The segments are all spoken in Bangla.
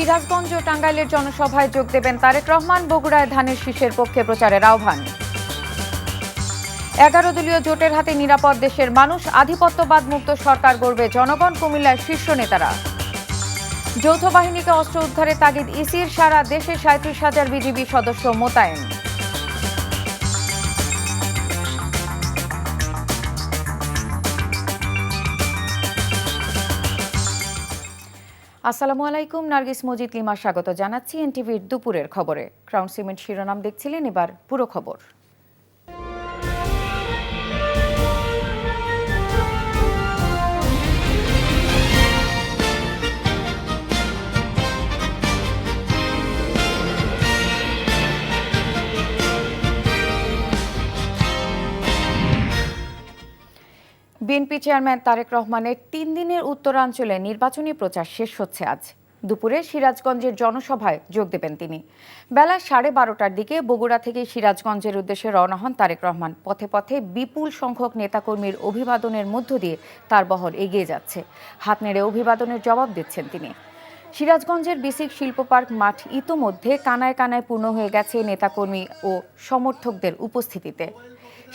সিরাজগঞ্জ ও টাঙ্গাইলের জনসভায় যোগ দেবেন তারেক রহমান। বগুড়ায় ধানের শীষের পক্ষে প্রচারের আহ্বান। 11 দলীয় জোটের হাতে নিরাপদ দেশের মানুষ, আধিপত্যবাদ মুক্ত সরকার গড়বে জনগণ। কুমিল্লার শীর্ষ নেতারা। যৌথ বাহিনীকে অস্ত্র উদ্ধারের তাগিদ ইসির, সারা দেশে 37,000 বিজিবি সদস্য মোতায়েন। আসসালামু আলাইকুম, নার্গিস মজিদ লিমা স্বাগত জানাচ্ছি এনটিভির দুপুরের খবরে। ক্রাউন সিমেন্ট শিরোনাম দেখছিলেন, এবার পুরো খবর। বিএনপি চেয়ারম্যান তারেক রহমানের 3 দিনের উত্তরাঞ্চলে নির্বাচনী প্রচার শেষ হচ্ছে আজ। দুপুরে সিরাজগঞ্জের জনসভায় যোগ দেবেন তিনি। বেলা 12:30টার দিকে বগুড়া থেকে সিরাজগঞ্জের উদ্দেশ্যে রওনা হন তারেক রহমান। পথে পথে বিপুল সংখ্যক নেতাকর্মীর অভিবাদনের মধ্য দিয়ে তার বহর এগিয়ে যাচ্ছে। হাত নেড়ে অভিবাদনের জবাব দিচ্ছেন তিনি। সিরাজগঞ্জের বিসিক শিল্প পার্ক মাঠ ইতোমধ্যে কানায় কানায় পূর্ণ হয়ে গেছে নেতাকর্মী ও সমর্থকদের উপস্থিতিতে।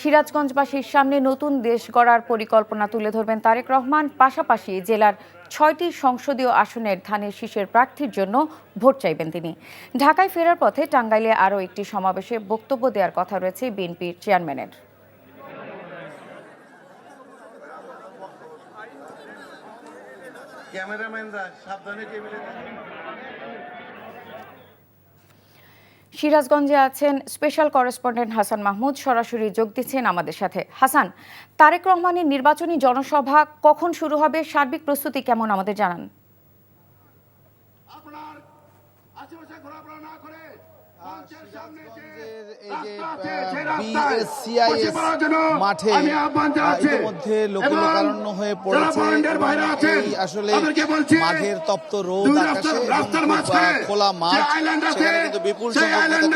সিরাজগঞ্জবাসীর সামনে নতুন দেশ গড়ার পরিকল্পনা তুলে ধরবেন তারেক রহমান। পাশাপাশি জেলার 6টি সংসদীয় আসনের ধানের শীষের প্রার্থীর জন্য ভোট চাইবেন তিনি। ঢাকায় ফেরার পথে টাঙ্গাইলে আরও একটি সমাবেশে বক্তব্য দেওয়ার কথা রয়েছে বিএনপির চেয়ারম্যানের। সিরাজগঞ্জে আছেন স্পেশাল করেসপন্ডেন্ট হাসান মাহমুদ, সরাসরি যোগ দিচ্ছেন আমাদের সাথে। হাসান, তারেক রহমানের নির্বাচনী জনসভা কখন শুরু হবে, সার্বিক প্রস্তুতি কেমন আমাদের জানান। মাঠে ইতিমধ্যে লোকারণ্য হয়ে পড়েছে। আসলে মাঘের তপ্ত রোদ আকাশে খোলা মাঠ, সেখানে কিন্তু বিপুল সংখ্যক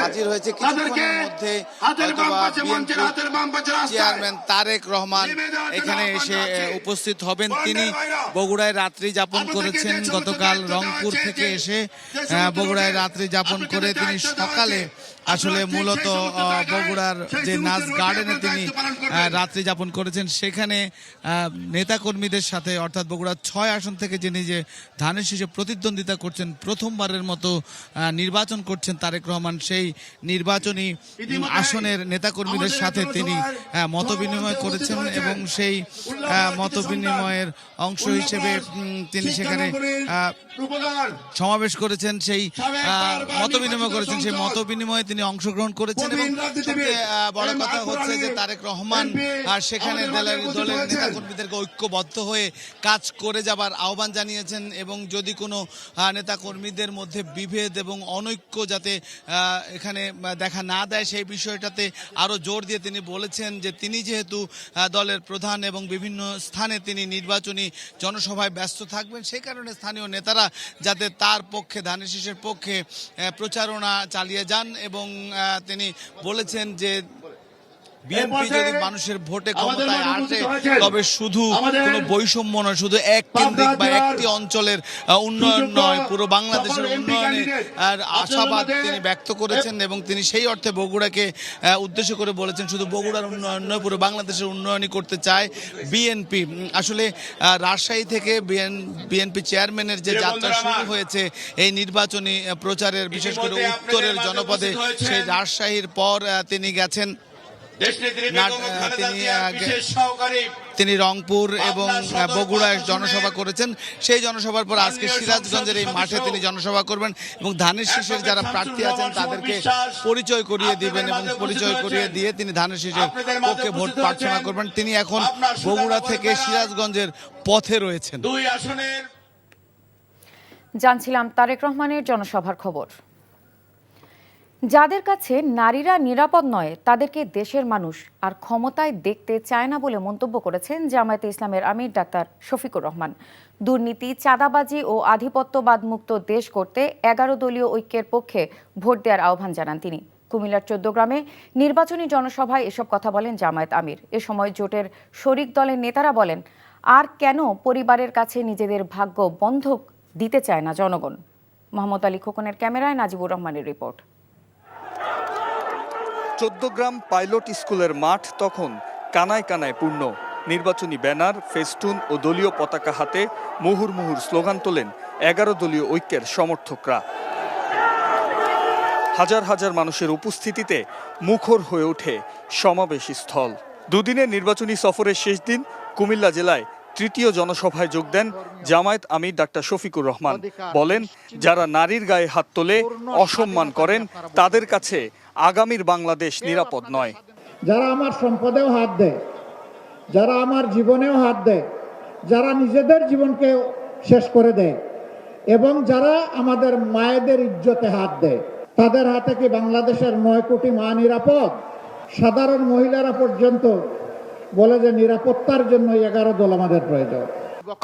হাজির হয়েছে। কিছুক্ষণের মধ্যে চেয়ারম্যান তারেক রহমান এখানে এসে উপস্থিত হবেন। তিনি বগুড়ায় রাত্রি যাপন করেছেন। গতকাল রংপুর থেকে এসে বগুড়ায় রাত্রি যাপন করে তিনি সকালে আসলে মূলত বগুড়ার যে নাচ গার্ডেনে তিনি রাত্রি যাপন করেছেন। সেখানে নেতাকর্মীদের সাথে, অর্থাৎ বগুড়ার 6 আসন থেকে যিনি যে ধানের শীষে প্রতিদ্বন্দ্বিতা করছেন, প্রথমবারের মতো নির্বাচন করছেন তারেক রহমান, সেই নির্বাচনী আসনের নেতাকর্মীদের সাথে তিনি মতবিনিময় করেছেন এবং সেই মতবিনিময়ের অংশ হিসেবে তিনি সেখানে সমাবেশ করেছেন, সেই মতবিনিময় করেছেন। সেই মতবিনিময়ে তিনি অংশগ্রহণ করেছেন এবং সবচেয়ে বড় কথা হচ্ছে যে তারেক রহমান আর সেখানে দলের নেতাকর্মীদেরকে ঐক্যবদ্ধ হয়ে কাজ করে যাবার আহ্বান জানিয়েছেন এবং যদি কোনো নেতাকর্মীদের মধ্যে বিভেদ এবং অনৈক্য যাতে এখানে দেখা না দেয়, সেই বিষয়টাতে আরও জোর দিয়ে তিনি বলেছেন যে তিনি যেহেতু দলের প্রধান এবং বিভিন্ন স্থানে তিনি নির্বাচনী জনসভায় ব্যস্ত থাকবেন, সেই কারণে স্থানীয় নেতারা যাতে তার পক্ষে, ধানের শীষের পক্ষে প্রচারণা চালিয়ে যান। এবং তিনি বলেছেন যে বিএনপি যদি মানুষের ভোটে ক্ষমতায় আসে তবে শুধু কোনো বৈষম্য নয়, শুধু এক কেন্দ্রিক বা একটি অঞ্চলের উন্নয়ন নয়, পুরো বাংলাদেশের উন্নয়নের আশাবাদ তিনি ব্যক্ত করেছেন এবং তিনি সেই অর্থে বগুড়াকে উদ্দেশ্য করে বলেছেন শুধু বগুড়ার উন্নয়ন নয়, পুরো বাংলাদেশের উন্নয়নই করতে চায় বিএনপি। আসলে রাজশাহী থেকে বিএনপি চেয়ারম্যানের যে যাত্রা শুরু হয়েছে এই নির্বাচনী প্রচারের, বিশেষ করে উত্তরের জনপদে, সেই রাজশাহীর পর তিনি গেছেন, তিনি রংপুর এবং বগুড়ায় জনসভা করেছেন। সেই জনসভার পর আজকে সিরাজগঞ্জের এই মাঠে তিনি জনসভা করবেন এবং ধানের শীষের যারা প্রার্থী আছেন তাদেরকে পরিচয় করিয়ে দিবেন এবং পরিচয় করিয়ে দিয়ে তিনি ধানের শীষের পক্ষে ভোট প্রার্থনা করবেন। তিনি এখন বগুড়া থেকে সিরাজগঞ্জের পথে রয়েছেন। জানছিলাম তারেক রহমানের জনসভার খবর। যাদের কাছে নারীরা নিরাপদ নয় তাদেরকে দেশের মানুষ আর ক্ষমতায় দেখতে চায় না বলে মন্তব্য করেছেন জামায়াতে ইসলামের আমির ডাক্তার শফিকুর রহমান। দুর্নীতি, চাঁদাবাজি ও আধিপত্যবাদ মুক্ত দেশ করতে 11 দলীয় ঐক্যের পক্ষে ভোট দেওয়ার আহ্বান জানান তিনি। কুমিল্লার 14 গ্রামে নির্বাচনী জনসভায় এসব কথা বলেন জামায়াত আমির। এ সময় জোটের শরিক দলের নেতারা বলেন, আর কেন পরিবারের কাছে নিজেদের ভাগ্য বন্ধক দিতে চায় না জনগণ। মোহাম্মদ আলী খোকনের ক্যামেরায় নাজিবুর রহমানের রিপোর্ট। ১৪ গ্রাম পাইলট স্কুলের মাঠ তখন কানায় কানায় পূর্ণ। নির্বাচনী ব্যানার, ফেস্টুন ও দলীয় পতাকা হাতে মুহুর্মুহুর স্লোগান তোলেন ১১ দলীয় ঐক্যের সমর্থকরা। হাজার হাজার মানুষের উপস্থিতিতে মুখর হয়ে ওঠে সমাবেশ স্থল। দুদিনের নির্বাচনী সফরের শেষ দিন কুমিল্লা জেলায় তৃতীয় জনসভায় যোগ দেন জামায়াত আমির ডাক্তার শফিকুর রহমান। বলেন, যারা নারীর গায়ে হাত তোলে, অসম্মান করেন, তাদের কাছে আগামীর বাংলাদেশ নিরাপদ নয়। যারা আমার সম্পদেও হাত দেয়, যারা আমার জীবনেও হাত দেয়, যারা নিজেদের জীবনকে শেষ করে দেয় এবং যারা আমাদের মায়েদের ইজ্জতে হাত দেয়, তাদের হাতে কি বাংলাদেশের ৯ কোটি মা নিরাপদ? সাধারণ মহিলারা পর্যন্ত বলে যে নিরাপত্তার জন্য ১১ দল আমাদের প্রয়োজন।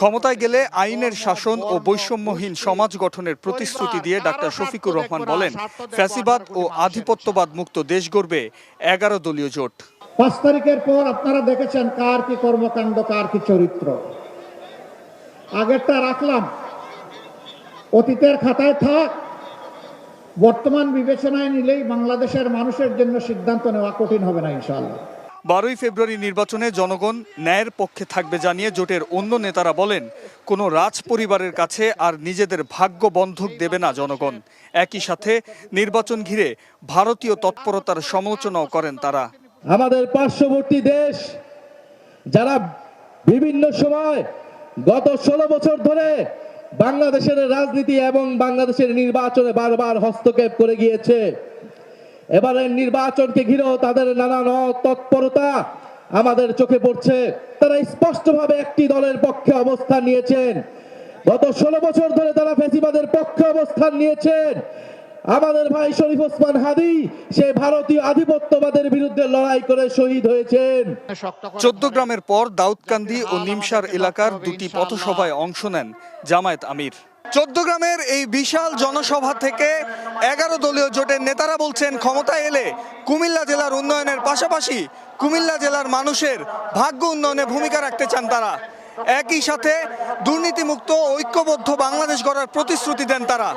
ক্ষমতায় গেলে আইনের শাসন ও বৈষম্যহীন সমাজ গঠনের প্রতিশ্রুতি দিয়ে ডাক্তার শফিকুর রহমান বলেন, ফ্যাসিবাদ ও আধিপত্যবাদ মুক্ত দেশ গড়বে ১১ দলীয় জোট। ৫ তারিখের পর আপনারা দেখেছেন কার কি কর্মকাণ্ড, কার কি চরিত্র। আগেরটা রাখলাম, অতীতের খাতায় থাক, বর্তমান বিবেচনায় নিলেই বাংলাদেশের মানুষের জন্য সিদ্ধান্ত নেওয়া কঠিন হবে না ইনশাআল্লাহ। ১২ই ফেব্রুয়ারি নির্বাচনে জনগণ ন্যায়ের পক্ষে থাকবে জানিয়ে জোটের অন্য নেতারা বলেন, কোনো রাজ পরিবারের কাছে আর নিজেদের ভাগ্য বন্ধক দেবে না জনগণ। একই সাথে নির্বাচন ঘিরে ভারতীয় তৎপরতার সমালোচনাও করেন তারা। আমাদের পার্শ্ববর্তী দেশ যারা বিভিন্ন সময় গত ১৬ বছর ধরে বাংলাদেশের রাজনীতি এবং বাংলাদেশের নির্বাচনে বারবার হস্তক্ষেপ করে গিয়েছে, এবারের নির্বাচনকে ঘিরেও তাদের নানান তৎপরতা আমাদের চোখে পড়ছে। তারা স্পষ্টভাবে একটি দলের পক্ষে অবস্থান নিয়েছেন। গত ১৬ বছর ধরে তারা ফ্যাসিবাদের পক্ষে অবস্থান নিয়েছেন। আমাদের ভাই শরীফ ওসমান হাদি সে ভারতীয় আধিপত্যবাদের বিরুদ্ধে লড়াই করে শহীদ হয়েছেন। ১৪ গ্রামের পর দাউদকান্দি ও নিমসার এলাকার দুটি পথসভায় অংশ নেন জামায়াত আমির। ১৪ গ্রামের এই বিশাল জনসভা থেকে ১১ দলীয় জোটের নেতারা বলছেন, ক্ষমতায় এলে কুমিল্লা জেলার উন্নয়নের পাশাপাশি কুমিল্লা জেলার মানুষের ভাগ্য উন্নয়নে ভূমিকা রাখতে চান তারা। একই সাথে দুর্নীতিমুক্ত ঐক্যবদ্ধ বাংলাদেশ গড়ার প্রতিশ্রুতি দেন তারা।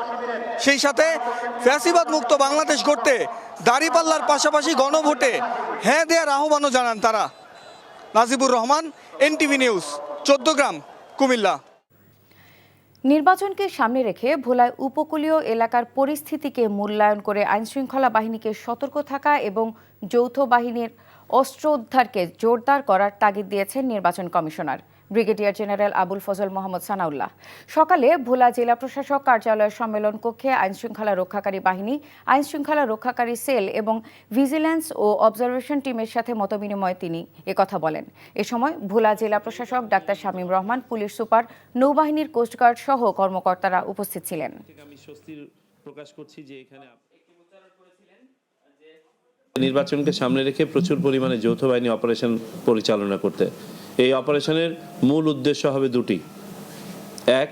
সেই সাথে ফ্যাসিবাদ মুক্ত বাংলাদেশ গড়তে দাঁড়িপাল্লার পাশাপাশি গণভোটে হ্যাঁ দেওয়ার আহ্বানও জানান তারা। নাজিবুর রহমান, এনটিভি নিউজ, ১৪ গ্রাম, কুমিল্লা। নির্বাচনকে সামনে রেখে ভোলায় উপকূলীয় এলাকার পরিস্থিতিকে মূল্যায়ন করে আইনশৃঙ্খলা বাহিনীকে সতর্ক থাকা এবং যৌথ বাহিনীর অস্ত্র উদ্ধারকে জোরদার করার তাগিদ দিয়েছেন নির্বাচন commissioner brigadier general Abul Fazal Mohammad Sanaullah. সকালে ভোলা জেলা প্রশাসক কার্যালয়ের সম্মেলন কক্ষে আইনশৃঙ্খলা রক্ষাকারী বাহিনী, আইনশৃঙ্খলা রক্ষাকারী সেল এবং ভিজিল্যান্স ও অবজারভেশন টিমের সাথে মতবিনিময়ে তিনি একথা বলেন। এ সময় ভোলা জেলা প্রশাসক doctor Shamim Rahman, police super, নৌবাহিনীর কোস্টগার্ড সহ কর্মকর্তারা উপস্থিত ছিলেন। নির্বাচনকে সামনে রেখে প্রচুর পরিমাণে যৌথ বাহিনী অপারেশন পরিচালনা করতে। এই অপারেশনের মূল উদ্দেশ্য হবে দুটি: এক,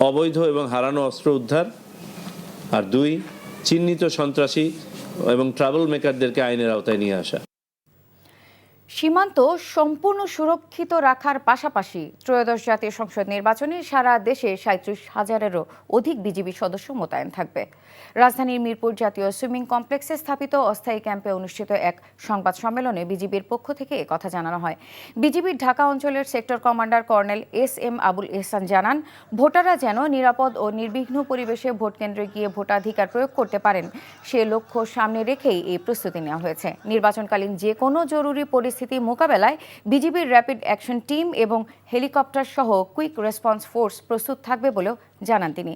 অবৈধ এবং হারানো অস্ত্র উদ্ধার, আর দুই, চিহ্নিত সন্ত্রাসী এবং ট্রাভেল মেকারদেরকে আইনের আওতায় নিয়ে আসা। সীমান্ত সম্পূর্ণ সুরক্ষিত রাখার পাশাপাশি ত্রয়োদশ জাতীয় সংসদ নির্বাচনে সারা দেশে ৩৭,০০০-এরও অধিক বিজিবি সদস্য মোতায়েন থাকবে। রাজধানীর মিরপুর জাতীয় সুইমিং কমপ্লেক্সে স্থাপিত অস্থায়ী ক্যাম্পে অনুষ্ঠিত এক সংবাদ সম্মেলনে বিজিবির পক্ষ থেকে একথা জানানো হয়। বিজিবির ঢাকা অঞ্চলের sector commander colonel S M. Abul Ehsan জানান, ভোটাররা যেন নিরাপদ ও নির্বিঘ্ন পরিবেশে ভোটকেন্দ্রে গিয়ে ভোটাধিকার প্রয়োগ করতে পারেন, সে লক্ষ্য সামনে রেখেই এই প্রস্তুতি নেওয়া হয়েছে। নির্বাচনকালীন যে কোনো জরুরি পরিস্থিতি মোকাবেলায় বিজিবির র্যাপিড অ্যাকশন টিম এবং হেলিকপ্টার সহ কুইক রেসপন্স ফোর্স প্রস্তুত থাকবে বলেও জানান তিনি।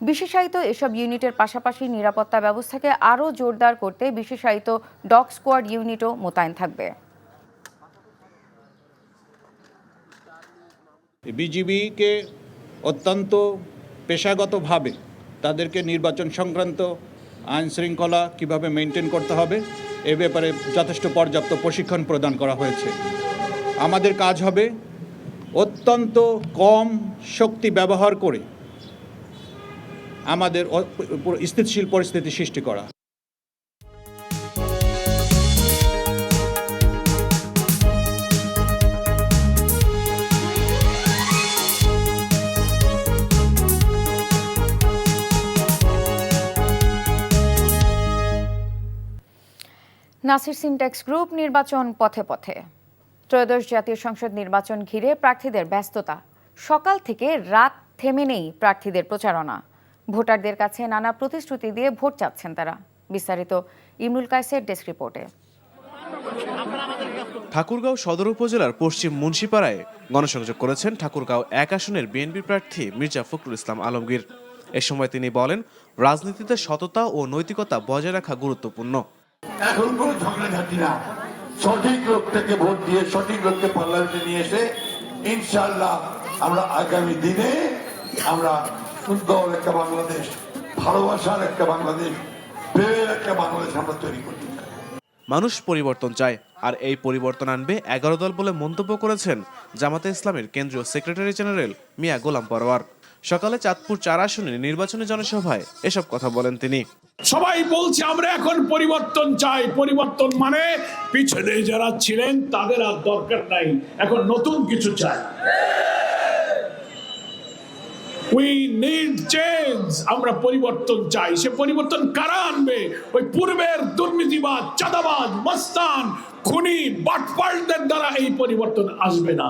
বিশেষায়িত এসব ইউনিটের পাশাপাশি নিরাপত্তা ব্যবস্থাকে আরও জোরদার করতে বিশেষায়িত ডগ স্কোয়াড ইউনিটও মোতায়েন থাকবে। বিজিবিকে অত্যন্ত পেশাগতভাবে তাদেরকে নির্বাচন সংক্রান্ত আইন শৃঙ্খলা কীভাবে মেনটেন করতে হবে এ ব্যাপারে যথেষ্ট পর্যাপ্ত প্রশিক্ষণ প্রদান করা হয়েছে। আমাদের কাজ হবে অত্যন্ত কম শক্তি ব্যবহার করে আমাদের স্থিতিশীল পরিস্থিতি সৃষ্টি করা। নাসির সিনট্যাক্স গ্রুপ নির্বাচন পথে পথে। ত্রয়োদশ জাতীয় সংসদ নির্বাচন ঘিরে প্রার্থীদের ব্যস্ততা। সকাল থেকে রাত থেমে নেই প্রার্থীদের প্রচারণা। ভোটারদের কাছে নানা প্রতিশ্রুতি দিয়ে ভোট চাচ্ছেন তারা। বিস্তারিত ইমরুল কায়েসের ডেস্ক রিপোর্টে। ঠাকুরগাঁও সদর উপজেলার পশ্চিম মুন্সিপাড়ায় গণসংযোগ করেছেন ঠাকুরগাঁও 1 আসনের বিএনপি প্রার্থী মির্জা ফখরুল ইসলাম আলমগীর। এ সময় তিনি বলেন, রাজনীতিতে সততা ও নৈতিকতা বজায় রাখা গুরুত্বপূর্ণ। এখন কোনো ঝগড়াঝাটি না, সঠিক লোকটাকে ভোট দিয়ে সঠিক লোককে পার্লামেন্টে নিয়ে এসে ইনশাআল্লাহ আমরা আগামী দিনে আমরা সুন্দর একটা বাংলাদেশ, ভালোবাসার একটা বাংলাদেশ, প্রেমের একটা বাংলাদেশ আমরা তৈরি করতে চাই। মানুষ পরিবর্তন চায়, আর এই পরিবর্তন আনবে 11 দল বলে মন্তব্য করেছেন জামাতে ইসলামের কেন্দ্রীয় সেক্রেটারি জেনারেল মিয়া গোলাম পরোয়ার। সকালে চাঁদপুর 4 আসনের নির্বাচনী জনসভায় এসব কথা বলেন তিনি। সবাই বলছে আমরা এখন পরিবর্তন চাই। পরিবর্তন মানে পিছনে যারা ছিলেন তাদের আর দরকার নাই, এখন নতুন কিছু চাই। We need change. আমরা পরিবর্তন চাই। সে পরিবর্তন কারা আনবে? ওই পূর্বের দুর্নীতিবাদ, চাঁদাবাজ, মস্তান, খুনি, বাটপালদের দ্বারা এই পরিবর্তন আসবে না।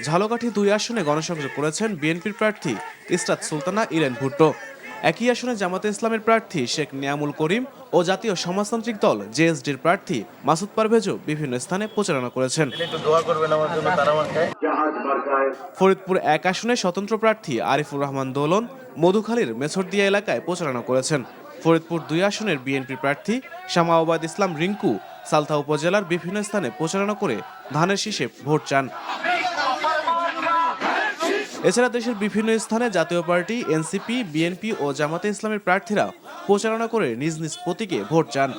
ঝালকাঠি 2 আসনে গণসংযোগ করেছেন বিএনপির প্রার্থী ইসরাত সুলতানা ইরেন ভুট্টো। একই আসনে জামাতে ইসলামের প্রার্থী শেখ নিয়ামুল করিম ও জাতীয় সমাজতান্ত্রিক দল জেএসডির প্রার্থী মাসুদ পারভেজও বিভিন্ন স্থানে প্রচারণা করেছেন। ফরিদপুর 1 আসনে স্বতন্ত্র প্রার্থী আরিফুর রহমান দোলন মধুখালীর মেছরদিয়া এলাকায় প্রচারণা করেছেন। ফরিদপুর 2 আসনের বিএনপি প্রার্থী শামাওয়াবাদ ইসলাম রিঙ্কু সালথা উপজেলার বিভিন্ন স্থানে প্রচারণা করে ধানের শীষে ভোট চান। এছাড়া দেশের বিভিন্ন স্থানে জাতীয় পার্টি, এনসিপি, বিএনপি ও জামাতে ইসলামের প্রার্থীরা প্রচারণা করে নিজ নিজ প্রতীকে ভোট চান।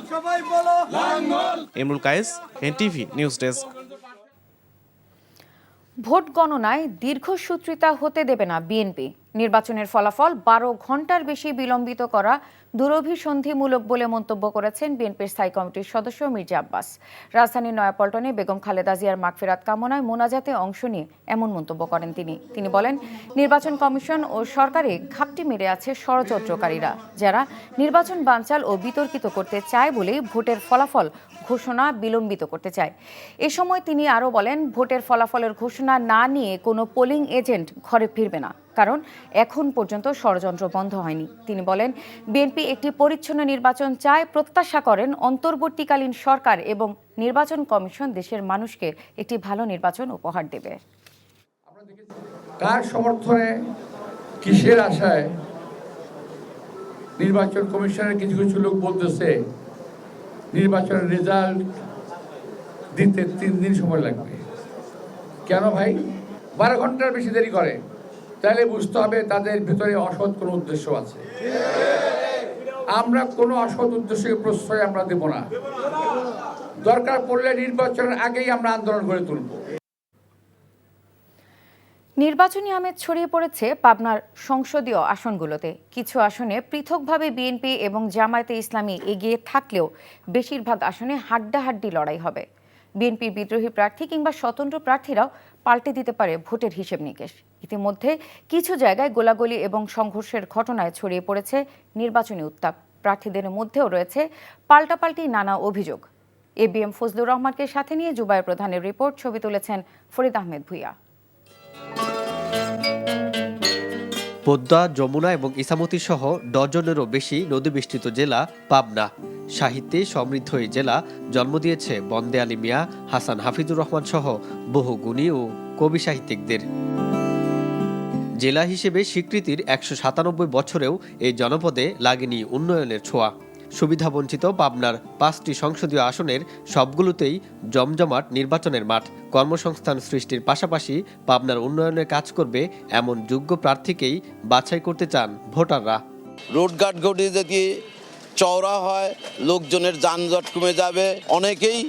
Imrul Kayes, NTV news desk. Vote গণনায় দীর্ঘসূত্রিতা হতে দেবে না বিএনপি। নির্বাচনের ফলাফল 12 ঘন্টার বেশি বিলম্বিত করা দুরভিসন্ধিমূলক বলে মন্তব্য করেছেন বিএনপির স্থায়ী কমিটির সদস্য মির্জা আব্বাস। রাজধানীর নয়াপল্টনে বেগম খালেদা জিয়ার মাগফিরাত কামনায় মোনাজাতে অংশ নিয়ে এমন মন্তব্য করেন তিনি বলেন, নির্বাচন কমিশন ও সরকারে ঘাপটি মেরে আছে ষড়যন্ত্রকারীরা, যারা নির্বাচন বানচাল ও বিতর্কিত করতে চায় বলেই ভোটের ফলাফল ঘোষণা বিলম্বিত করতে চায়। এ সময় তিনি আরও বলেন, ভোটের ফলাফলের ঘোষণা না নিয়ে কোনো পোলিং এজেন্ট ঘরে ফিরবে না, কারণ এখন পর্যন্ত ষড়যন্ত্র বন্ধ হয়নি। তিনি বলেন, বিএনপি একটি পরিচ্ছন্ন নির্বাচন চায়, প্রত্যাশা করেন অন্তর্বর্তীকালীন সরকার এবং নির্বাচন কমিশন দেশের মানুষকে একটি ভালো নির্বাচন উপহার দেবে। কার সমর্থনে, কিসের আশায় নির্বাচন কমিশনের কিছু কিছু লোক বলতেছে নির্বাচনের রেজাল্ট দিতে 3 দিন সময় লাগবে। কেন ভাই 12 ঘন্টার বেশি দেরি করে? তাহলে বুঝতে হবে তাদের ভিতরে অসৎ কোনো উদ্দেশ্য আছে। আমরা কোনো অসৎ উদ্দেশ্যকে প্রশ্রয় আমরা দেব না। দরকার পড়লে নির্বাচনের আগেই আমরা আন্দোলন গড়ে তুলব। নির্বাচনী আমেজ ছড়িয়ে পড়েছে পাবনার সংসদীয় আসনগুলোতে। কিছু আসনে পৃথকভাবে বিএনপি এবং জামায়াতে ইসলামী এগিয়ে থাকলেও বেশিরভাগ আসনে হাড্ডাহাড্ডি লড়াই হবে। বিএনপির বিদ্রোহী প্রার্থী কিংবা স্বতন্ত্র প্রার্থীরাও পাল্টে দিতে পারে ভোটের হিসেব নিকেশ। ইতিমধ্যে কিছু জায়গায় গোলাগুলি এবং সংঘর্ষের ঘটনায় ছড়িয়ে পড়েছে নির্বাচনী উত্তাপ। প্রার্থীদের মধ্যেও রয়েছে পাল্টাপাল্টি নানা অভিযোগ। এবিএম ফজলুর রহমানকে সাথে নিয়ে জুবায়ের প্রধানের রিপোর্ট, ছবি তুলেছেন ফরিদ আহমেদ ভুইয়া। পদ্মা, যমুনা এবং ইসামতি সহ ডজনেরও বেশি নদীবেষ্টিত জেলা পাবনা। সাহিত্যে সমৃদ্ধ এই জেলা জন্ম দিয়েছে বন্দে আলী মিয়া, হাসান হাফিজুর রহমান সহ বহু গুণী ও কবি সাহিত্যিকদের। জেলা হিসেবে স্বীকৃতির 197 বছরেও এই জনপদে লাগেনি উন্নয়নের ছোঁয়া। সুবিধাবঞ্চিত পাবনার 5টি সংসদীয় আসনের সবগুলোতেই জমজমাট নির্বাচনের মাঠ। কর্মসংস্থান সৃষ্টির পাশাপাশি পাবনার উন্নয়নে কাজ করবে এমন যোগ্য প্রার্থীকেই বাছাই করতে চান ভোটাররা। রোডঘাটগুলি যদি চওড়া হয়, লোকজনের যানজট কমে যাবে। অনেকেই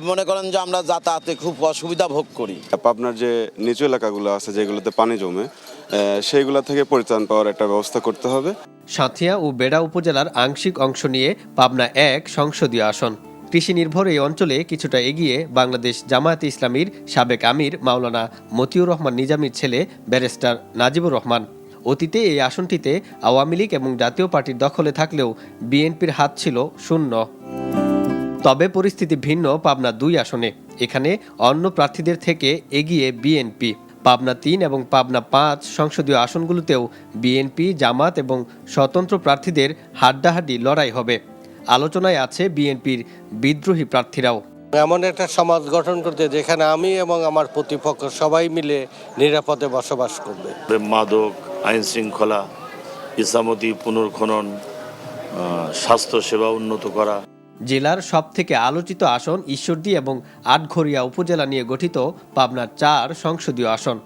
মনে করেন যে আমরা যাতায়াতে খুব অসুবিধা ভোগ করি। পাবনার যে নিচু এলাকাগুলো আছে যেগুলোতে পানি জমে, সেইগুলো থেকে পরিত্রাণ পাওয়ার একটা ব্যবস্থা করতে হবে। সাঁথিয়া ও বেড়া উপজেলার আংশিক অংশ নিয়ে পাবনা 1 সংসদীয় আসন। কৃষি নির্ভর এই অঞ্চলে কিছুটা এগিয়ে বাংলাদেশ জামায়াতে ইসলামীর সাবেক আমির মাওলানা মতিউর রহমান নিজামীর ছেলে ব্যারিস্টার নাজিবুর রহমান। অতীতে এই আসনটিতে আওয়ামী লীগ এবং জাতীয় পার্টির দখলে থাকলেও বিএনপির হাত ছিল শূন্য। তবে পরিস্থিতি ভিন্ন পাবনা 2 আসনে। এখানে অন্য প্রার্থীদের থেকে এগিয়ে বিএনপি। পাবনা 3 এবং পাবনা 5 সংসদীয় আসনগুলোতেও বিএনপি, জামাত এবং স্বতন্ত্র প্রার্থীদের হাড্ডাহাড্ডি লড়াই হবে। আলোচনায় আছে বিএনপির বিদ্রোহী প্রার্থীরাও। এমন একটা সমাজ গঠন করতে যেখানে আমি এবং আমার প্রতিপক্ষ সবাই মিলে নিরাপদে বসবাস করবে। মাদক, আইন শৃঙ্খলা, ইসামতি পুনর্খনন, স্বাস্থ্যসেবা উন্নত করা। জেলার সবথেকে আলোচিত আসন ঈশ্বরদী এবং আটঘরিয়া উপজেলা নিয়ে গঠিত পাবনার 4 সংসদীয় আসন।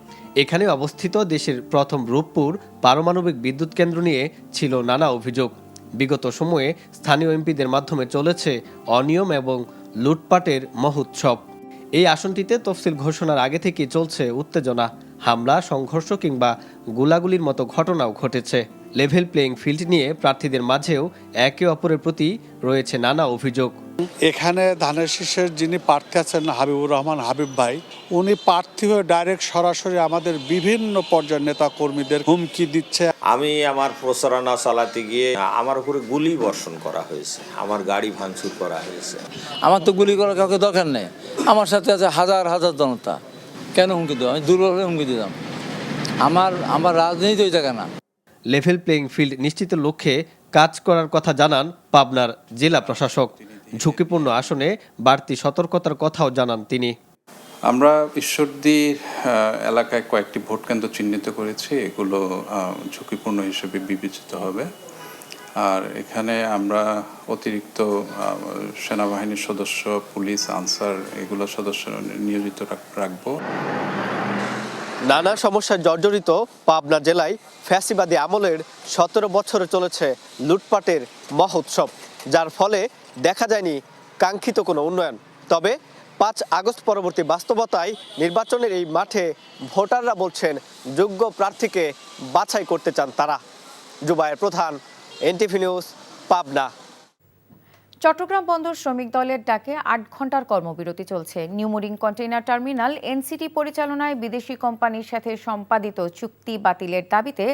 এখানে অবস্থিত দেশের প্রথম রূপপুর পারমাণবিক বিদ্যুৎ কেন্দ্র নিয়ে ছিল নানা অভিযোগ। বিগত সময়ে স্থানীয় এমপিদের মাধ্যমে চলেছে অনিয়ম এবং লুটপাটের মহোৎসব। এই আসনটিতে তফসিল ঘোষণার আগে থেকে চলছে উত্তেজনা, হামলা, সংঘর্ষ কিংবা গোলাগুলির মতো ঘটনাও ঘটেছে। লেভেল প্লেইং ফিল্ড নিয়ে প্রার্থীদের মাঝেও একে অপরের প্রতি রয়েছে নানা অভিযোগ। এখানে ধানের শীষের যিনি প্রার্থী আছেন হাবিবুর রহমান হাবিব ভাই, উনি প্রার্থী হয়ে ডাইরেক্ট সরাসরি আমাদের বিভিন্ন পর্যায়ের নেতা কর্মীদের হুমকি দিচ্ছে। আমি আমার প্রচারণা চালাতে গিয়ে আমার উপরে গুলি বর্ষণ করা হয়েছে, আমার গাড়ি ভাঙচুর করা হয়েছে। আমার তো গুলি করার কাউকে দরকার নেই, আমার সাথে আছে হাজার হাজার জনতা, কেন হুমকি দেবো? আমি দুর্বল হলে হুমকি দিতাম। আমার রাজনীতি ওই জায়গা না। লেভেল প্লেইং ফিল্ড নিশ্চিতের লক্ষ্যে কাজ করার কথা জানান পাবনার জেলা প্রশাসক। ঝুঁকিপূর্ণ আসনে বাড়তি সতর্কতার কথাও জানান তিনি। আমরা ঈশ্বরদী এলাকায় কয়েকটি ভোট কেন্দ্র চিহ্নিত করেছি, এগুলো ঝুঁকিপূর্ণ হিসেবে বিবেচিত হবে। আর এখানে আমরা অতিরিক্ত সেনাবাহিনীর সদস্য, পুলিশ, আনসার এগুলো সদস্য নিয়োজিত রাখবো। নানা সমস্যায় জর্জরিত পাবনা জেলায় ফ্যাসিবাদী আমলের 17 বছরে চলেছে লুটপাটের মহোৎসব, যার ফলে দেখা যায়নি কাঙ্ক্ষিত কোনো উন্নয়ন। তবে 5 আগস্ট পরবর্তী বাস্তবতায় নির্বাচনের এই মাঠে ভোটাররা বলছেন যোগ্য প্রার্থীকে বাছাই করতে চান তারা। জুবায়ের প্রধান, এনটিভি নিউজ, পাবনা। চট্টগ্রাম বন্দর শ্রমিক দলের ডাকে 8 ঘন্টার কর্মবিরতি চলছে। নিউমোরিং কন্টেইনার টার্মিনাল এনসিটি পরিচালনায় বিদেশি কোম্পানির সাথে সম্পাদিত চুক্তি বাতিলের দাবিতে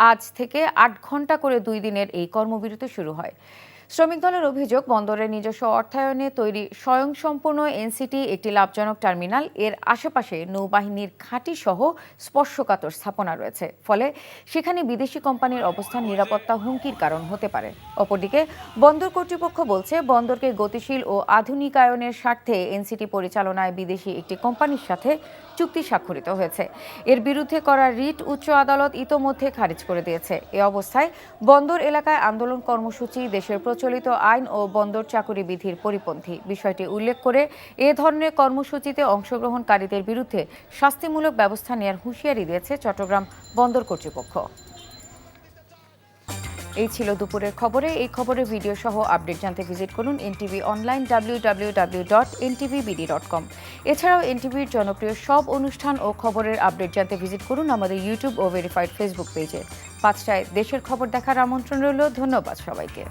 আজ থেকে 8 ঘন্টা করে 2 দিনের এই কর্মবিরতি শুরু হয়। শ্রমিক দলের অভিযোগ, বন্দরের নিজস্ব অর্থায়নে তৈরি স্বয়ংসম্পূর্ণ এনসিটি একটি লাভজনক টার্মিনাল, এর আশেপাশে নৌবাহিনীর ঘাঁটি সহ স্পর্শকাতর স্থাপনা রয়েছে, ফলে সেখানে বিদেশি কোম্পানির অবস্থান নিরাপত্তা হুমকির কারণ হতে পারে। অপরদিকে বন্দর কর্তৃপক্ষ বলছে, বন্দরকে গতিশীল ও আধুনিকায়নের স্বার্থে এনসিটি পরিচালনায় বিদেশি একটি কোম্পানির সাথে চুক্তি স্বাক্ষরিত হয়েছে। এর বিরুদ্ধে করা রিট উচ্চ আদালত ইতোমধ্যে খারিজ করে দিয়েছে। এ অবস্থায় বন্দর এলাকায় আন্দোলন কর্মসূচি দেশের প্রচলিত আইন ও বন্দর চাকুরি বিধির পরিপন্থী। বিষয়টি উল্লেখ করে এ ধরনের কর্মসূচিতে অংশগ্রহণকারীদের বিরুদ্ধে শাস্তিমূলক ব্যবস্থা নেওয়ার হুঁশিয়ারি দিয়েছে চট্টগ্রাম বন্দর কর্তৃপক্ষ। এই ছিল দুপুরের খবরে। এই খবরের ভিডিও সহ আপডেট জানতে ভিজিট করুন এনটিভি অনলাইন www.ntvbd.com। এছাড়াও এনটিভির জনপ্রিয় সব অনুষ্ঠান ও খবরের আপডেট জানতে ভিজিট করুন আমাদের ইউটিউব ও ভেরিফাইড ফেসবুক পেজে। 5টায় দেশের খবর দেখার আমন্ত্রণ রইল। ধন্যবাদ সবাইকে।